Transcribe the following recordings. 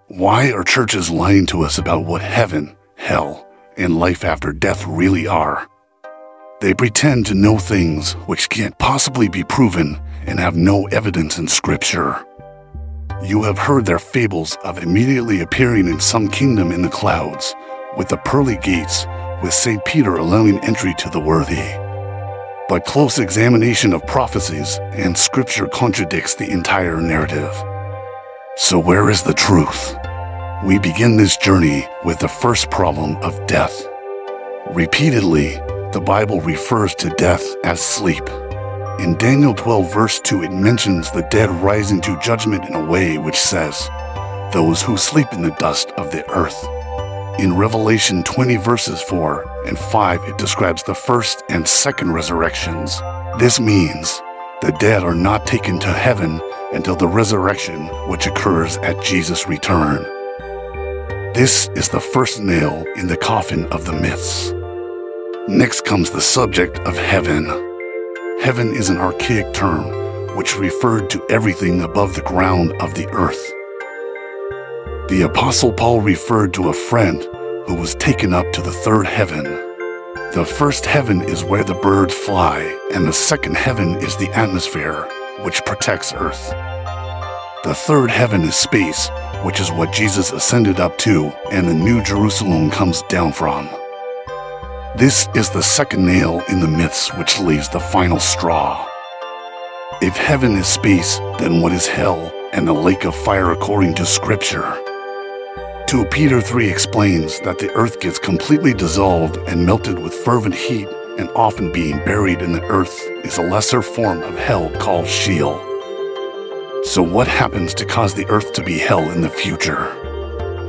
Why are churches lying to us about what heaven, hell, and life after death really are? They pretend to know things which can't possibly be proven and have no evidence in Scripture. You have heard their fables of immediately appearing in some kingdom in the clouds, with the pearly gates, with St. Peter allowing entry to the worthy. But close examination of prophecies and Scripture contradicts the entire narrative. So where is the truth? We begin this journey with the first problem of death. Repeatedly, the Bible refers to death as sleep. In Daniel 12 verse 2 it mentions the dead rising to judgment in a way which says, "Those who sleep in the dust of the earth." In Revelation 20 verses 4 and 5 it describes the first and second resurrections. This means the dead are not taken to heaven until the resurrection which occurs at Jesus' return. This is the first nail in the coffin of the myths. Next comes the subject of heaven. Heaven is an archaic term which referred to everything above the ground of the earth. The Apostle Paul referred to a friend who was taken up to the third heaven. The first heaven is where the birds fly, and the second heaven is the atmosphere, which protects earth. The third heaven is space, which is what Jesus ascended up to and the New Jerusalem comes down from. This is the second nail in the myths which lays the final straw. If heaven is space, then what is hell and the lake of fire according to Scripture? 2 Peter 3 explains that the earth gets completely dissolved and melted with fervent heat, and often being buried in the earth is a lesser form of hell called Sheol. So what happens to cause the earth to be hell in the future?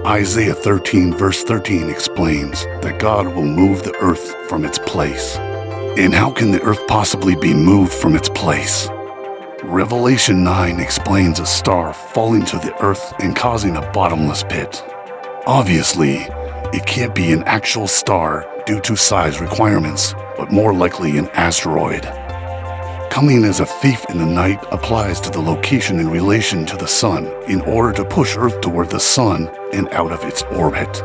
Isaiah 13 verse 13 explains that God will move the earth from its place. And how can the earth possibly be moved from its place? Revelation 9 explains a star falling to the earth and causing a bottomless pit. Obviously, it can't be an actual star due to size requirements, but more likely an asteroid. Coming as a thief in the night applies to the location in relation to the sun in order to push Earth toward the sun and out of its orbit.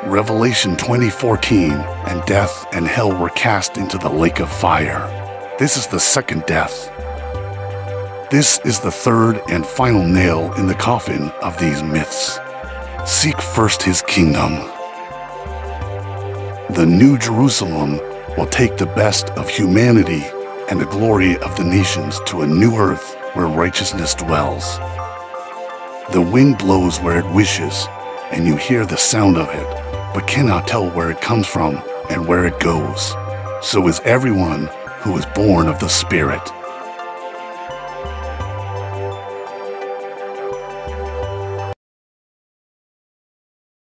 Revelation 20:14, and death and hell were cast into the lake of fire. This is the second death. This is the third and final nail in the coffin of these myths. Seek first his kingdom. The New Jerusalem will take the best of humanity and the glory of the nations to a new earth where righteousness dwells. The wind blows where it wishes, and you hear the sound of it, but cannot tell where it comes from and where it goes. So is everyone who is born of the Spirit.